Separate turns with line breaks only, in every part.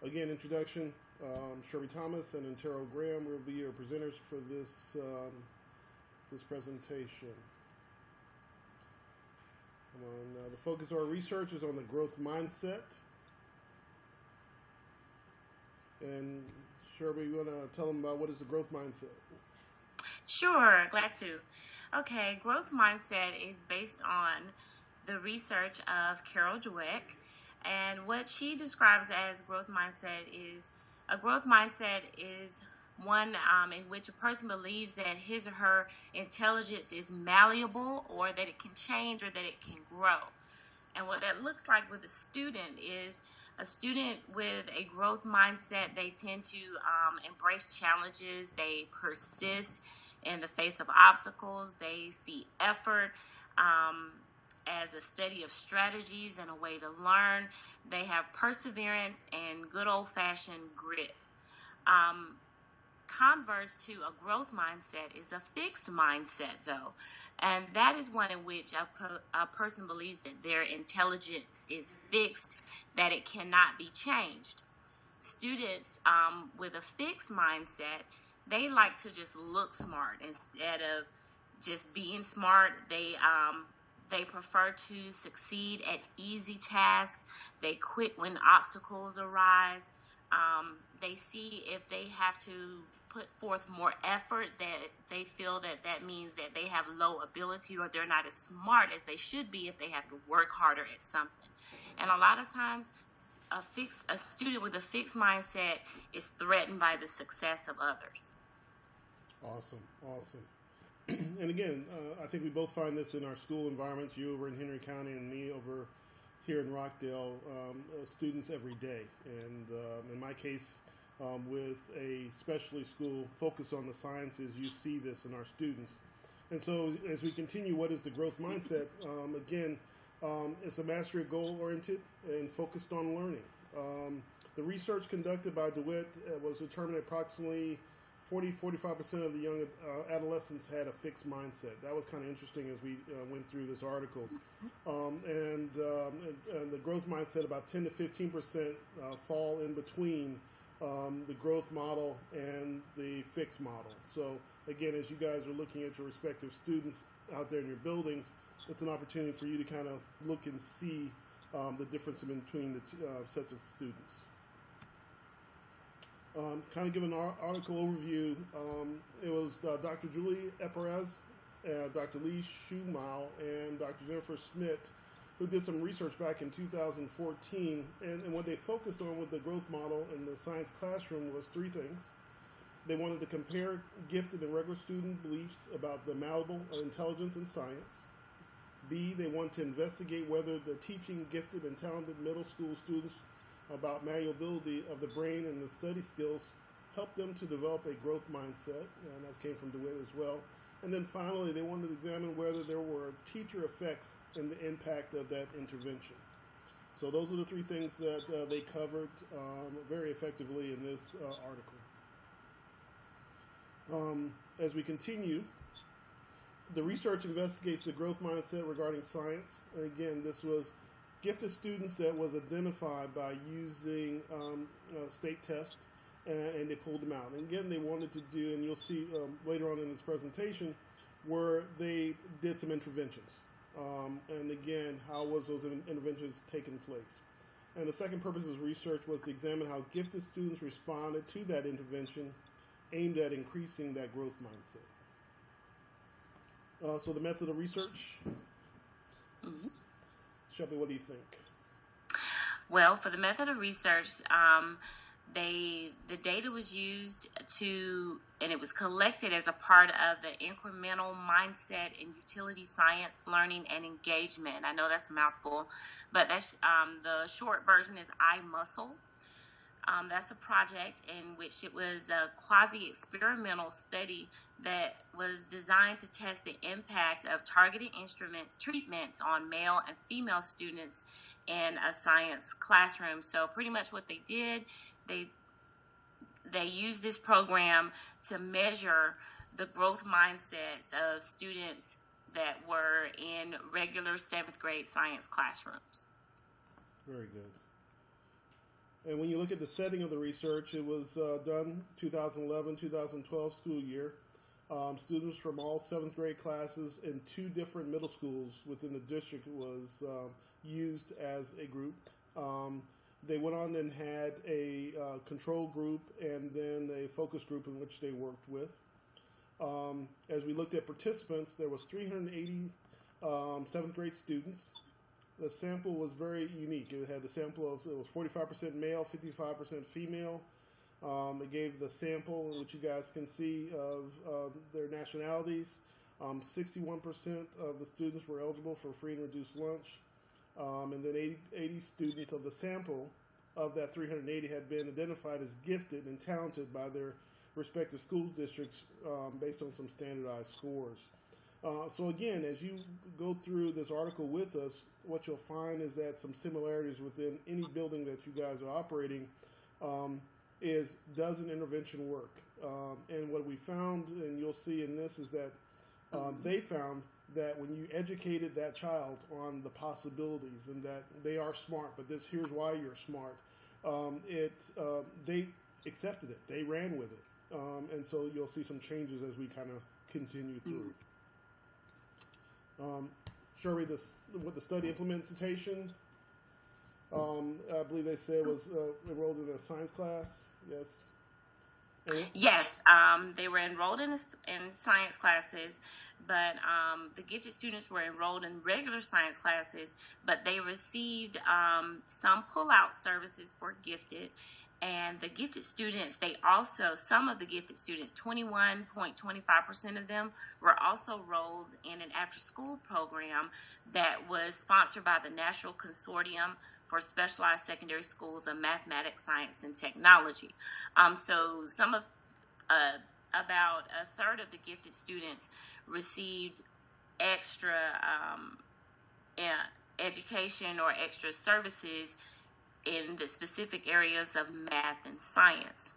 Again, introduction. Sherby Thomas and Antero Graham will be your presenters for this presentation. The focus of our research is on the growth mindset. And Sherby, you want to tell them about what is the growth mindset?
Sure, glad to. Okay, growth mindset is based on the research of Carol Dweck. And what she describes as growth mindset is a growth mindset is one in which a person believes that his or her intelligence is malleable or that it can change or that it can grow. And what that looks like with a student is a student with a growth mindset, they tend to embrace challenges, they persist in the face of obstacles, they see effort as a study of strategies and a way to learn. They have perseverance and good old fashioned grit. Um, Converse to a growth mindset is a fixed mindset, though, and that is one in which a person believes that their intelligence is fixed, that it cannot be changed. Students with a fixed mindset, they like to just look smart instead of just being smart. They prefer to succeed at easy tasks. They quit when obstacles arise. They see if they have to put forth more effort, that they feel that that means that they have low ability or they're not as smart as they should be if they have to work harder at something. And a lot of times, a student with a fixed mindset is threatened by the success of others.
Awesome, awesome. And again, I think we both find this in our school environments. You over in Henry County and me over here in Rockdale. Students every day, and in my case, with a specialty school focused on the sciences, you see this in our students. And so, as we continue, what is the growth mindset? Again, it's a mastery goal oriented and focused on learning. The research conducted by DeWitt was determined approximately 45% of the young adolescents had a fixed mindset. That was kind of interesting as we went through this article. And the growth mindset, about 10 to 15% fall in between the growth model and the fixed model. So, again, as you guys are looking at your respective students out there in your buildings, it's an opportunity for you to kind of look and see the difference in between the two, sets of students. Kind of give an article overview. It was Dr. Julie Eperez, Dr. Lee Schumaul, and Dr. Jennifer Schmidt who did some research back in 2014. And what they focused on with the growth model in the science classroom was three things. They wanted to compare gifted and regular student beliefs about the malleable of intelligence in science. B, they want to investigate whether the teaching gifted and talented middle school students about malleability of the brain and the study skills help them to develop a growth mindset, and that came from DeWitt as well. And then finally, they wanted to examine whether there were teacher effects in the impact of that intervention. So those are the three things that they covered very effectively in this article. As we continue, the research investigates the growth mindset regarding science. And again, this was gifted students that was identified by using a state test, and they pulled them out. And again, they wanted to do, and you'll see later on in this presentation, where they did some interventions. And again, how was those interventions taking place? And the second purpose of research was to examine how gifted students responded to that intervention aimed at increasing that growth mindset. So the method of research, Shelby, what do you think?
Well, for the method of research, the data was used and it was collected as a part of the incremental mindset and utility science learning and engagement. I know that's a mouthful, but that's the short version is iMuscle. That's a project in which it was a quasi-experimental study that was designed to test the impact of targeted treatments on male and female students in a science classroom. So pretty much what they did, they used this program to measure the growth mindsets of students that were in regular 7th grade science classrooms.
Very good. And when you look at the setting of the research, it was done 2011-2012 school year. Students from all seventh grade classes in two different middle schools within the district was used as a group. They went on and had a control group and then a focus group in which they worked with. As we looked at participants, there was 380 seventh grade students. The sample was very unique. It had the sample of, it was 45% male, 55% female. It gave the sample, which you guys can see, of their nationalities. 61% of the students were eligible for free and reduced lunch. And then 80 students of the sample of that 380 had been identified as gifted and talented by their respective school districts based on some standardized scores. So again, as you go through this article with us, what you'll find is that some similarities within any building that you guys are operating is, does an intervention work? And what we found, and you'll see in this, is that they found that when you educated that child on the possibilities and that they are smart, but here's why you're smart, they accepted it. They ran with it. And so you'll see some changes as we kind of continue through. Sherry, what the study implementation, I believe they said was enrolled in a science class. Yes.
Yes, they were enrolled in science classes, but the gifted students were enrolled in regular science classes, but they received some pull-out services for gifted. And the gifted students, some of the gifted students, 21.25% of them, were also enrolled in an after-school program that was sponsored by the National Consortium for Specialized Secondary Schools of Mathematics, Science, and Technology. So about a third of the gifted students received extra education or extra services in the specific areas of math and science.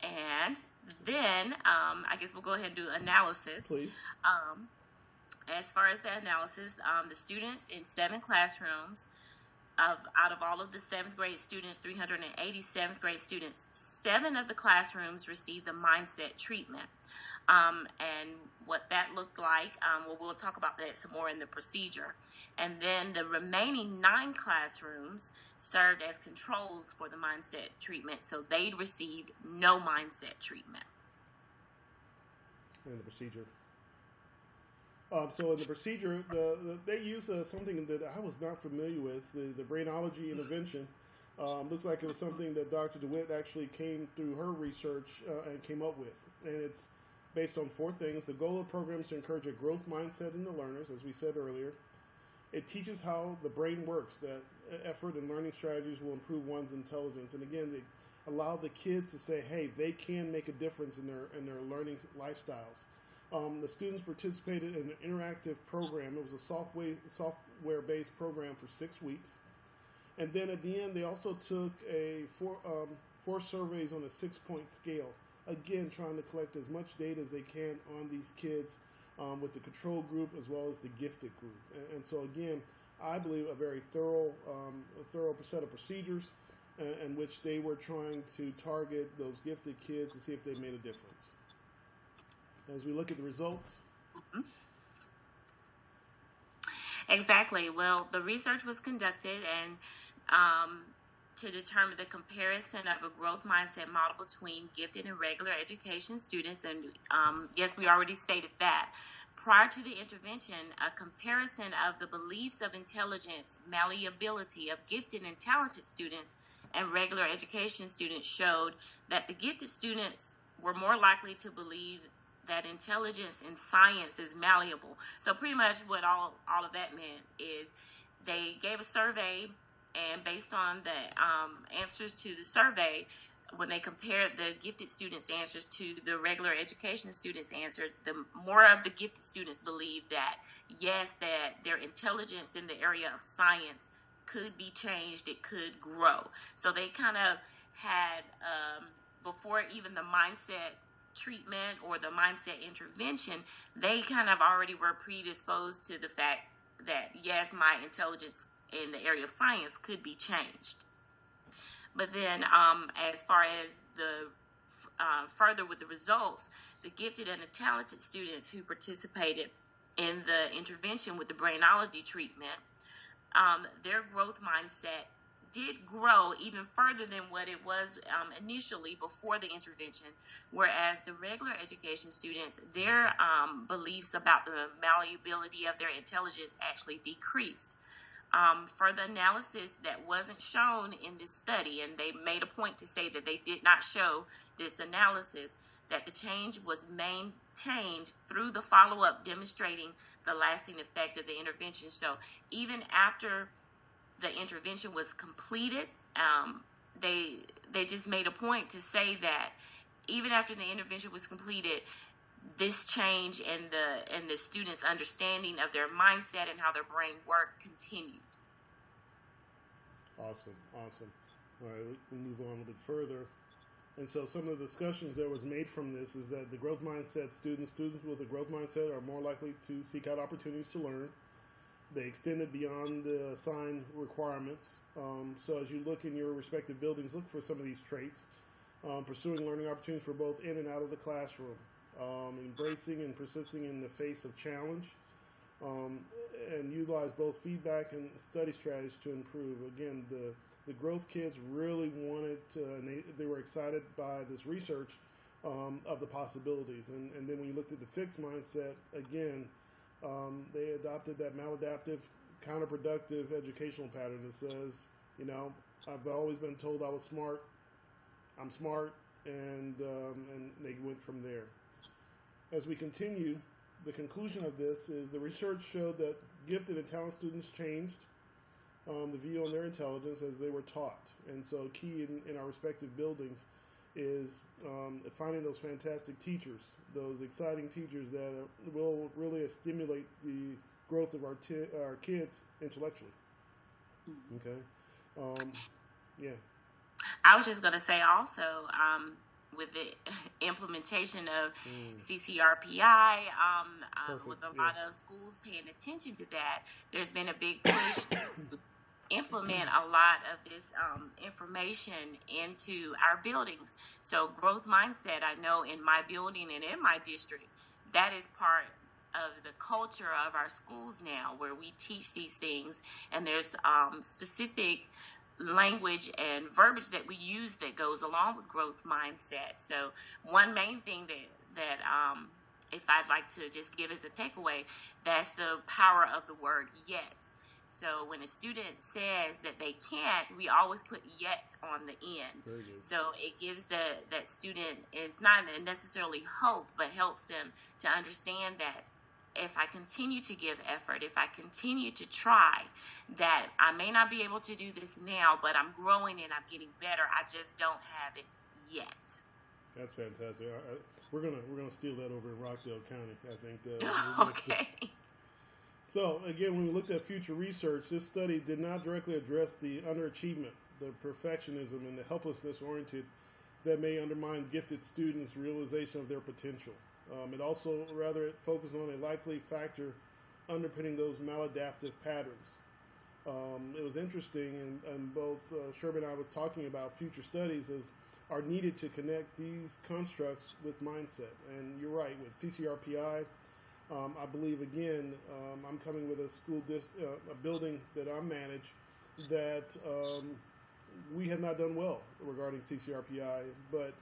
And then I guess we'll go ahead and do analysis.
Please.
As far as the analysis, the students in 7 classrooms, out of all of the 7th grade students, 380 7th grade students, 7 of the classrooms received the mindset treatment. And what that looked like, we'll talk about that some more in the procedure. And then the remaining 9 classrooms served as controls for the mindset treatment, so they received no mindset treatment.
In the procedure. So in the procedure, they use something that I was not familiar with, the brainology intervention. Looks like it was something that Dr. DeWitt actually came through her research and came up with. And it's based on 4 things. The goal of the program is to encourage a growth mindset in the learners, as we said earlier. It teaches how the brain works, that effort and learning strategies will improve one's intelligence. And again, they allow the kids to say, hey, they can make a difference in their learning lifestyles. The students participated in an interactive program. It was a software-based program for 6 weeks. And then at the end, they also took 4 surveys on a 6-point scale. Again, trying to collect as much data as they can on these kids with the control group as well as the gifted group. And so again, I believe a very thorough set of procedures in which they were trying to target those gifted kids to see if they made a difference. As we look at the results.
Exactly. Well, the research was conducted and to determine the comparison of a growth mindset model between gifted and regular education students. And yes, we already stated that. Prior to the intervention, a comparison of the beliefs of intelligence, malleability of gifted and talented students and regular education students showed that the gifted students were more likely to believe that intelligence in science is malleable. So pretty much what all of that meant is they gave a survey, and based on the answers to the survey, when they compared the gifted students' answers to the regular education students' answers, the more of the gifted students believed that, yes, that their intelligence in the area of science could be changed, it could grow. So they kind of had, before even the mindset treatment or the mindset intervention, they kind of already were predisposed to the fact that, yes, my intelligence in the area of science could be changed. But then, as far as the further with the results, the gifted and the talented students who participated in the intervention with the brainology treatment, their growth mindset did grow even further than what it was initially before the intervention, whereas the regular education students, their beliefs about the malleability of their intelligence actually decreased. Further analysis that wasn't shown in this study, and they made a point to say that they did not show this analysis, that the change was maintained through the follow-up demonstrating the lasting effect of the intervention. So even after the intervention was completed, they just made a point to say that even after the intervention was completed, this change in the students' understanding of their mindset and how their brain worked continued.
Awesome. All right, we'll move on a bit further. And so some of the discussions that was made from this is that the growth mindset students with a growth mindset are more likely to seek out opportunities to learn. They extended beyond the assigned requirements. So as you look in your respective buildings, look for some of these traits. Pursuing learning opportunities for both in and out of the classroom. Embracing and persisting in the face of challenge. And utilize both feedback and study strategies to improve. Again, the growth kids really wanted to, and they were excited by this research of the possibilities. And then when you looked at the fixed mindset, again, they adopted that maladaptive, counterproductive educational pattern that says, I've always been told I was smart, I'm smart, and they went from there. As we continue, the conclusion of this is the research showed that gifted and talented students changed the view on their intelligence as they were taught. And so key in our respective buildings is finding those fantastic teachers, those exciting teachers that will really stimulate the growth of our kids intellectually. Okay. Yeah.
I was just going to say also, with the implementation of CCRPI, with a lot of schools paying attention to that, there's been a big push to implement a lot of this information into our buildings. So growth mindset, I know in my building and in my district, that is part of the culture of our schools now, where we teach these things, and there's specific language and verbiage that we use that goes along with growth mindset. So one main thing that if I'd like to just give as a takeaway, that's the power of the word yet. So when a student says that they can't, we always put yet on the end. So it gives that student, it's not necessarily hope, but helps them to understand that if I continue to give effort, if I continue to try, that I may not be able to do this now, but I'm growing and I'm getting better. I just don't have it yet.
That's fantastic. We're gonna steal that over in Rockdale County, I think.
Okay.
So again, when we looked at future research, this study did not directly address the underachievement, the perfectionism, and the helplessness oriented that may undermine gifted students' realization of their potential. It also it focused on a likely factor underpinning those maladaptive patterns. It was interesting, and both Sherby and I was talking about future studies are needed to connect these constructs with mindset. And you're right, with CCRPI, I believe, again, I'm coming with a building that I manage that we have not done well regarding CCRPI, but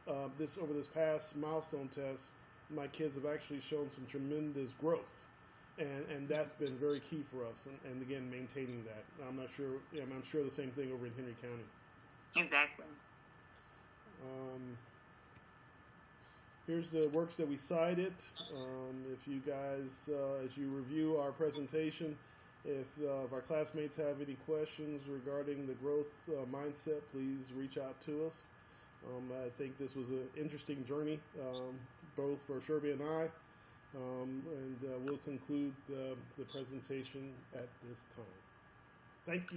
over this past milestone test, my kids have actually shown some tremendous growth, and that's been very key for us. And again, maintaining that. I'm not sure. I'm sure the same thing over in Henry County.
Exactly.
Here's the works that we cited. If you guys, as you review our presentation, if our classmates have any questions regarding the growth mindset, please reach out to us. I think this was an interesting journey, both for Sherby and I, and we'll conclude the presentation at this time. Thank you.